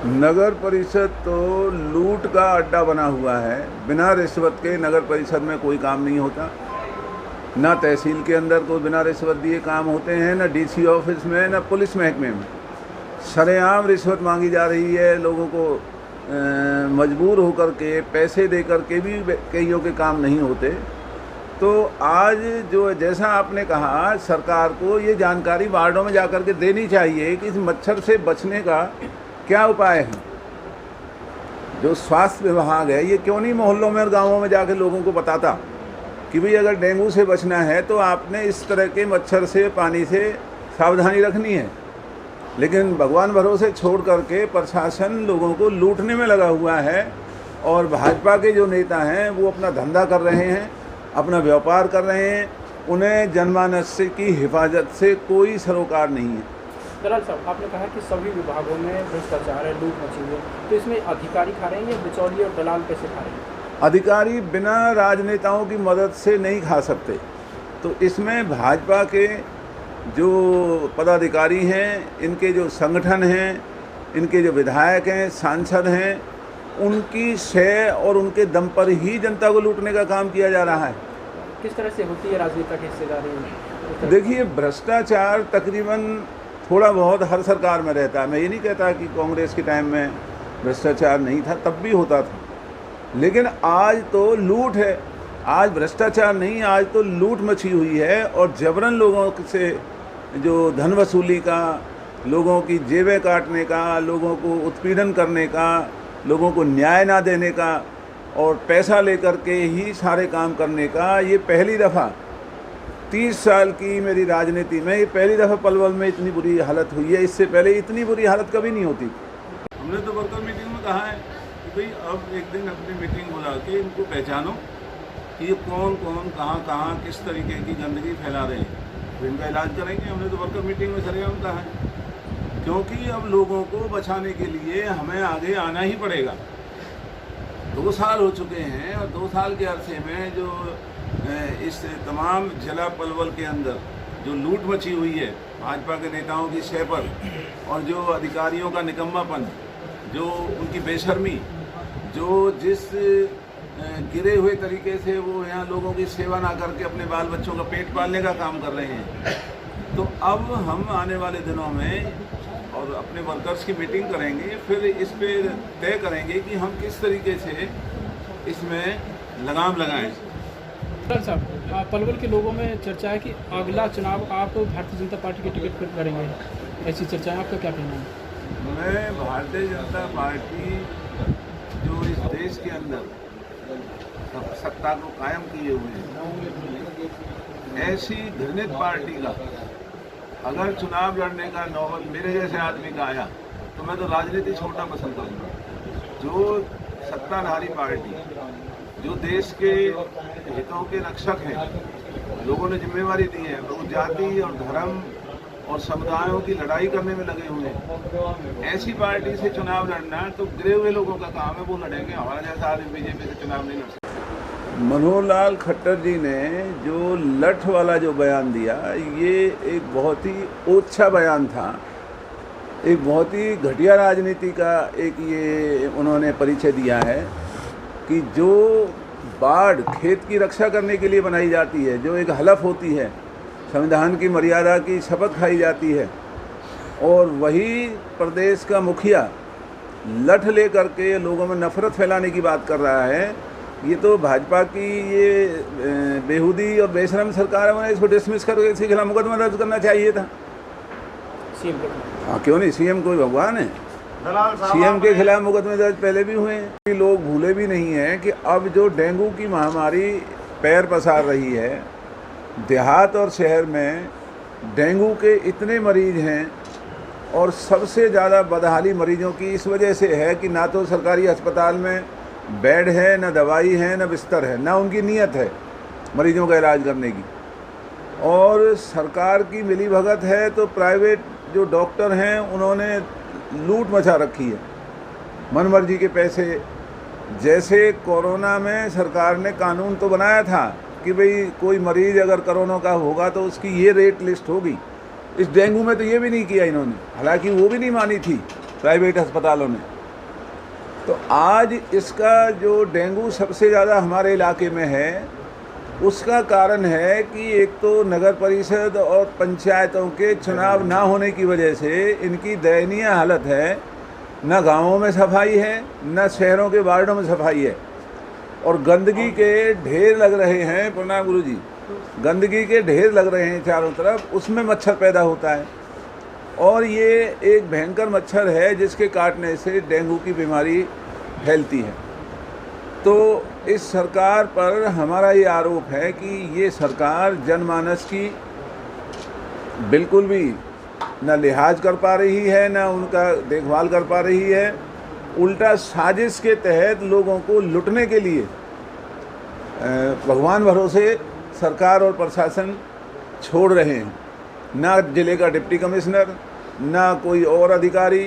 नगर परिषद तो लूट का अड्डा बना हुआ है। बिना रिश्वत के नगर परिषद में कोई काम नहीं होता। ना तहसील के अंदर कोई बिना रिश्वत दिए काम होते हैं, ना डीसी ऑफिस में, ना पुलिस महकमे में। सरेआम रिश्वत मांगी जा रही है। लोगों को मजबूर होकर के पैसे दे कर के भी कईयों के काम नहीं होते। तो आज जो जैसा आपने कहा, सरकार को ये जानकारी वार्डों में जाकर के देनी चाहिए कि इस मच्छर से बचने का क्या उपाय है। जो स्वास्थ्य विभाग है, ये क्यों नहीं मोहल्लों में और गाँवों में जाकर लोगों को बताता कि भाई अगर डेंगू से बचना है तो आपने इस तरह के मच्छर से, पानी से सावधानी रखनी है। लेकिन भगवान भरोसे छोड़ करके प्रशासन लोगों को लूटने में लगा हुआ है और भाजपा के जो नेता हैं वो अपना धंधा कर रहे हैं, अपना व्यापार कर रहे हैं। उन्हें जनमानस की हिफाजत से कोई सरोकार नहीं है। दलाल साहब, आपने कहा कि सभी विभागों में भ्रष्टाचार है, लूट मची हुई है, तो इसमें अधिकारी खा रहे हैं या बिचौलिए और दलाल कैसे खा रहे हैं? अधिकारी बिना राजनेताओं की मदद से नहीं खा सकते। तो इसमें भाजपा के जो पदाधिकारी हैं, इनके जो संगठन हैं, इनके जो विधायक हैं, सांसद हैं, उनकी शय और उनके दम पर ही जनता को लूटने का काम किया जा रहा है। किस तरह से होती है राजनेता की हिस्सेदारी? देखिए, भ्रष्टाचार तकरीबन थोड़ा बहुत हर सरकार में रहता है। मैं ये नहीं कहता कि कांग्रेस के टाइम में भ्रष्टाचार नहीं था, तब भी होता था। लेकिन आज तो लूट है। आज भ्रष्टाचार नहीं, आज तो लूट मची हुई है और जबरन लोगों से जो धन वसूली का, लोगों की जेबें काटने का, लोगों को उत्पीड़न करने का, लोगों को न्याय ना देने का और पैसा लेकर के ही सारे काम करने का, ये पहली दफ़ा 30 साल की मेरी राजनीति में ये पहली दफ़ा पलवल में इतनी बुरी हालत हुई है। इससे पहले इतनी बुरी हालत कभी नहीं होती। हमने तो वर्कर मीटिंग में कहा है कि भाई अब एक दिन अपनी मीटिंग बुला के इनको पहचानो कि ये कौन कौन कहाँ किस तरीके की गंदगी फैला रहे हैं, तो इनका इलाज करेंगे। हमने तो वर्कर मीटिंग में सरेआम कहा है, क्योंकि अब लोगों को बचाने के लिए हमें आगे आना ही पड़ेगा। 2 साल हो चुके हैं और 2 साल के अरसे में जो इस तमाम जिला पलवल के अंदर जो लूट मची हुई है भाजपा के नेताओं की शय पर, और जो अधिकारियों का निकम्मापन, जो उनकी बेशर्मी, जो जिस गिरे हुए तरीके से वो यहाँ लोगों की सेवा ना करके अपने बाल बच्चों का पेट पालने का काम कर रहे हैं। तो अब हम आने वाले दिनों में और अपने वर्कर्स की मीटिंग करेंगे, फिर इस पे तय करेंगे कि हम किस तरीके से इसमें लगाम लगाएं। दलाल साहब, पलवल के लोगों में चर्चा है कि अगला चुनाव आप भारतीय जनता पार्टी के टिकट पर करेंगे, ऐसी चर्चा है, आपका क्या कहना है? मैं भारतीय जनता पार्टी जो इस देश के अंदर सत्ता को कायम किए हुए हैं, ऐसी घृणित पार्टी का अगर चुनाव लड़ने का नौबत मेरे जैसे आदमी का आया तो मैं तो राजनीति छोड़ना पसंद करूँगा। जो सत्ताधारी पार्टी, जो देश के हितों के रक्षक हैं, लोगों ने जिम्मेवारी दी है, वो जाति और धर्म और समुदायों की लड़ाई करने में लगे हुए हैं, ऐसी पार्टी से चुनाव लड़ना तो गिरे हुए लोगों का काम है, वो लड़ेंगे। हमारा जैसा आदमी बीजेपी से चुनाव नहीं लड़ सकता। मनोहर लाल खट्टर जी ने जो लठ वाला जो बयान दिया, ये एक बहुत ही ओछा बयान था, एक बहुत ही घटिया राजनीति का एक ये उन्होंने परिचय दिया है कि जो बाढ़ खेत की रक्षा करने के लिए बनाई जाती है, जो एक हलफ होती है, संविधान की मर्यादा की शपथ खाई जाती है, और वही प्रदेश का मुखिया लठ ले करके लोगों में नफरत फैलाने की बात कर रहा है। ये तो भाजपा की ये बेहूदी और बेशरम सरकार है। उन्हें इसको डिसमिस करके इसके खिलाफ मुकदमा दर्ज करना चाहिए था। सीएम के? हाँ, क्यों नहीं, सीएम कोई भगवान है। सीएम के खिलाफ मुकदमे दर्ज पहले भी हुए हैं। लोग भूले भी नहीं हैं कि अब जो डेंगू की महामारी पैर पसार रही है, देहात और शहर में डेंगू के इतने मरीज हैं और सबसे ज़्यादा बदहाली मरीजों की इस वजह से है कि ना तो सरकारी अस्पताल में बेड है, ना दवाई है, ना बिस्तर है, ना उनकी नीयत है मरीजों का इलाज करने की। और सरकार की मिलीभगत है तो प्राइवेट जो डॉक्टर हैं उन्होंने लूट मचा रखी है, मनमर्जी के पैसे। जैसे कोरोना में सरकार ने कानून तो बनाया था कि भाई कोई मरीज़ अगर कोरोना का होगा तो उसकी ये रेट लिस्ट होगी, इस डेंगू में तो ये भी नहीं किया इन्होंने। हालांकि वो भी नहीं मानी थी प्राइवेट अस्पतालों ने। तो आज इसका जो डेंगू सबसे ज़्यादा हमारे इलाके में है, उसका कारण है कि एक तो नगर परिषद और पंचायतों के चुनाव ना होने की वजह से इनकी दयनीय हालत है। न गांवों में सफाई है, न शहरों के वार्डों में सफाई है, और गंदगी के ढेर लग रहे हैं। प्रणाम गुरु जी। गंदगी के ढेर लग रहे हैं चारों तरफ, उसमें मच्छर पैदा होता है, और ये एक भयंकर मच्छर है जिसके काटने से डेंगू की बीमारी फैलती है। तो इस सरकार पर हमारा ये आरोप है कि ये सरकार जनमानस की बिल्कुल भी न लिहाज कर पा रही है, न उनका देखभाल कर पा रही है। उल्टा साजिश के तहत लोगों को लुटने के लिए भगवान भरोसे सरकार और प्रशासन छोड़ रहे हैं। ना जिले का डिप्टी कमिश्नर, ना कोई और अधिकारी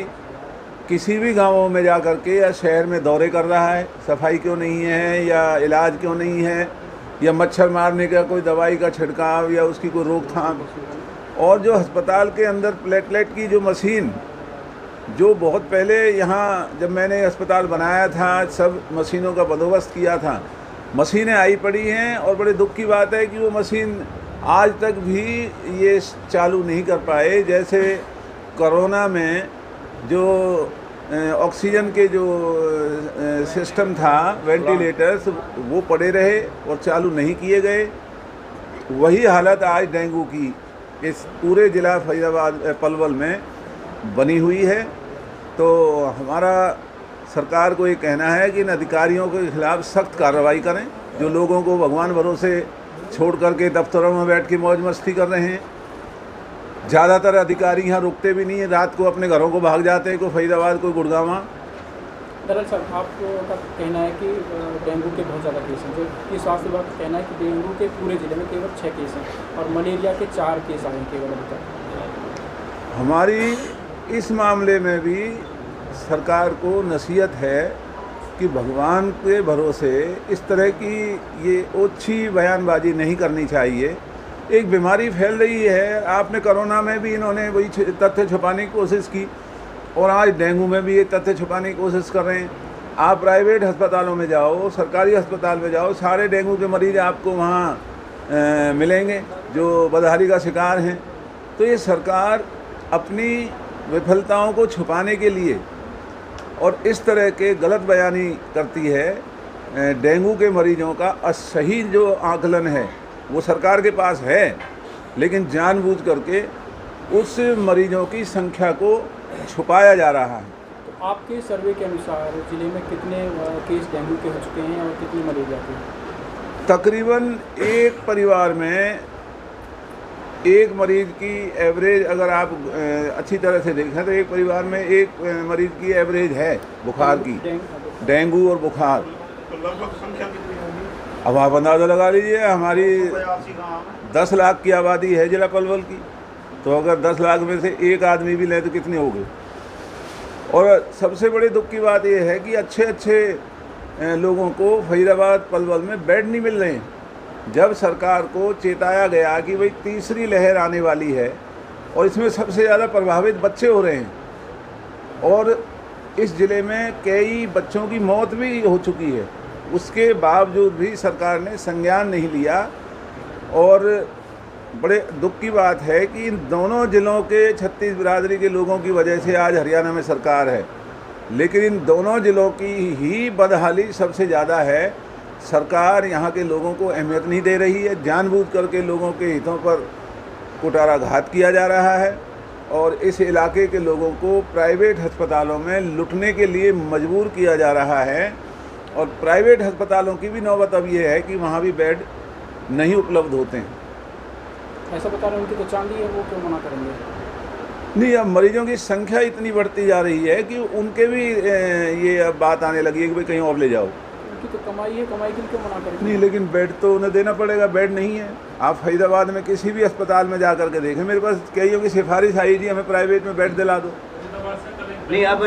किसी भी गांवों में जा कर के या शहर में दौरे कर रहा है, सफाई क्यों नहीं है या इलाज क्यों नहीं है या मच्छर मारने का कोई दवाई का छिड़काव या उसकी कोई रोकथाम। और जो अस्पताल के अंदर प्लेटलेट की जो मशीन, जो बहुत पहले यहाँ जब मैंने अस्पताल बनाया था सब मशीनों का बंदोबस्त किया था, मशीनें आई पड़ी हैं, और बड़े दुख की बात है कि वो मशीन आज तक भी ये चालू नहीं कर पाए। जैसे कोरोना में जो ऑक्सीजन के जो सिस्टम था, वेंटिलेटर्स, वो पड़े रहे और चालू नहीं किए गए। वही हालत आज डेंगू की इस पूरे ज़िला फरीदाबाद पलवल में बनी हुई है। तो हमारा सरकार को ये कहना है कि इन अधिकारियों के खिलाफ सख्त कार्रवाई करें जो लोगों को भगवान भरोसे छोड़ करके दफ्तरों में बैठ के मौज मस्ती कर रहे हैं। ज़्यादातर अधिकारी यहाँ रुकते भी नहीं हैं, रात को अपने घरों को भाग जाते हैं, कोई फरीदाबाद कोई गुड़गांव। दरअसल साहब, आपका कहना है कि डेंगू के बहुत ज़्यादा केस हैं, जबकि स्वास्थ्य विभाग का कहना है कि डेंगू के पूरे ज़िले में केवल 6 केस हैं और मलेरिया के 4 केस आए हैं केवल अभी तक। हमारी इस मामले में भी सरकार को नसीहत है कि भगवान के भरोसे इस तरह की ये ओछी बयानबाजी नहीं करनी चाहिए। एक बीमारी फैल रही है, आपने कोरोना में भी इन्होंने वही तथ्य छुपाने की कोशिश की, और आज डेंगू में भी ये तथ्य छुपाने की कोशिश कर रहे हैं। आप प्राइवेट अस्पतालों में जाओ, सरकारी अस्पताल में जाओ, सारे डेंगू के मरीज आपको वहाँ मिलेंगे जो बदहाली का शिकार हैं। तो ये सरकार अपनी विफलताओं को छुपाने के लिए और इस तरह के गलत बयानी करती है। डेंगू के मरीजों का सही जो आकलन है वो सरकार के पास है, लेकिन जानबूझ करके उस मरीजों की संख्या को छुपाया जा रहा है। तो आपके सर्वे के अनुसार जिले में कितने केस डेंगू के हो चुके हैं और कितनी मलेरिया के? तकरीबन एक परिवार में एक मरीज की एवरेज, अगर आप अच्छी तरह से देखें तो एक परिवार में एक मरीज की एवरेज है बुखार की, डेंगू और बुखार। लगभग संख्या कितनी होगी? अब आप अंदाज़ा लगा लीजिए। हमारी 10 लाख की आबादी है जिला पलवल की, तो अगर 10 लाख में से एक आदमी भी लें तो कितने हो गए। और सबसे बड़ी दुख की बात यह है कि अच्छे अच्छे लोगों को फरीदाबाद पलवल में बेड नहीं मिल रहे हैं। जब सरकार को चेताया गया कि भाई तीसरी लहर आने वाली है और इसमें सबसे ज़्यादा प्रभावित बच्चे हो रहे हैं, और इस ज़िले में कई बच्चों की मौत भी हो चुकी है, उसके बावजूद भी सरकार ने संज्ञान नहीं लिया। और बड़े दुख की बात है कि इन दोनों ज़िलों के 36 बिरादरी के लोगों की वजह से आज हरियाणा में सरकार है, लेकिन इन दोनों ज़िलों की ही बदहाली सबसे ज़्यादा है। सरकार यहाँ के लोगों को अहमियत नहीं दे रही है, जानबूझ करके लोगों के हितों पर कुठाराघात किया जा रहा है, और इस इलाके के लोगों को प्राइवेट अस्पतालों में लुटने के लिए मजबूर किया जा रहा है। और प्राइवेट अस्पतालों की भी नौबत अब ये है कि वहाँ भी बेड नहीं उपलब्ध होते हैं। ऐसा बता रहे हैं उनकी तो चांदी है, वो क्यों मना करेंगे? नहीं, अब मरीजों की संख्या इतनी बढ़ती जा रही है कि उनके भी ये अब बात आने लगी है कि भाई कहीं और ले जाओ। उनकी तो कमाई है, कमाई के लिए क्यों मना करेंगे? नहीं, लेकिन बेड तो उन्हें देना पड़ेगा, बेड नहीं है। आप फरीदाबाद में किसी भी अस्पताल में जा कर के देखें, मेरे पास कईयों की सिफारिश आई जी हमें प्राइवेट में बेड दिला दो। नहीं, अब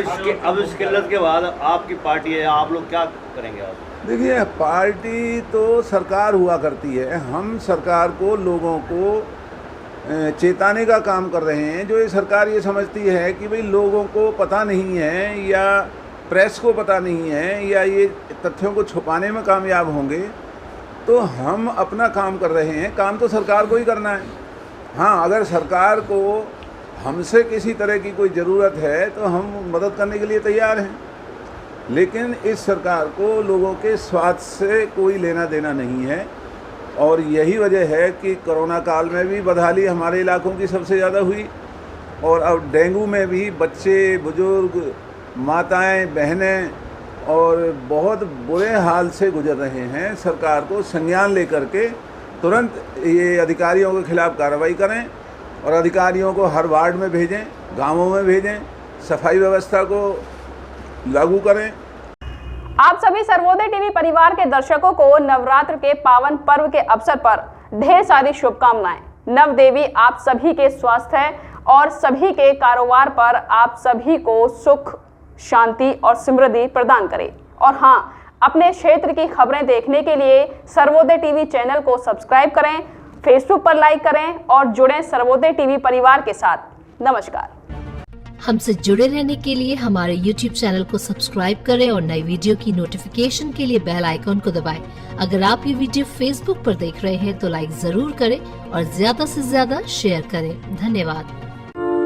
इस किल्लत के बाद आपकी पार्टी है, आप लोग क्या करेंगे? आप देखिए, पार्टी तो सरकार हुआ करती है, हम सरकार को, लोगों को चेताने का काम कर रहे हैं। जो ये सरकार ये समझती है कि भाई लोगों को पता नहीं है या प्रेस को पता नहीं है या ये तथ्यों को छुपाने में कामयाब होंगे, तो हम अपना काम कर रहे हैं। काम तो सरकार को ही करना है। हाँ, अगर सरकार को हमसे किसी तरह की कोई ज़रूरत है तो हम मदद करने के लिए तैयार हैं, लेकिन इस सरकार को लोगों के स्वास्थ्य से कोई लेना देना नहीं है। और यही वजह है कि कोरोना काल में भी बदहाली हमारे इलाकों की सबसे ज़्यादा हुई, और अब डेंगू में भी बच्चे, बुजुर्ग, माताएं, बहनें और बहुत बुरे हाल से गुजर रहे हैं। सरकार को संज्ञान लेकर के तुरंत ये अधिकारियों के खिलाफ कार्रवाई करें और अधिकारियों को हर वार्ड में भेजें, गांवों में भेजें, सफाई व्यवस्था को लागू करें। आप सभी सर्वोदय टीवी परिवार के दर्शकों को नवरात्र के पावन पर्व के अवसर पर ढेर सारी शुभकामनाएं। नव देवी आप सभी के स्वास्थ्य और सभी के कारोबार पर आप सभी को सुख, शांति और समृद्धि प्रदान करे। और हाँ, अपने क्षेत्र की खबरें देखने के लिए सर्वोदय टीवी चैनल को सब्सक्राइब करें, फेसबुक पर लाइक करें और जुड़ें सर्वोदय टीवी परिवार के साथ। नमस्कार। हमसे जुड़े रहने के लिए हमारे YouTube चैनल को सब्सक्राइब करें और नई वीडियो की नोटिफिकेशन के लिए बेल आइकॉन को दबाएं। अगर आप ये वीडियो Facebook पर देख रहे हैं तो लाइक जरूर करें और ज्यादा से ज्यादा शेयर करें। धन्यवाद।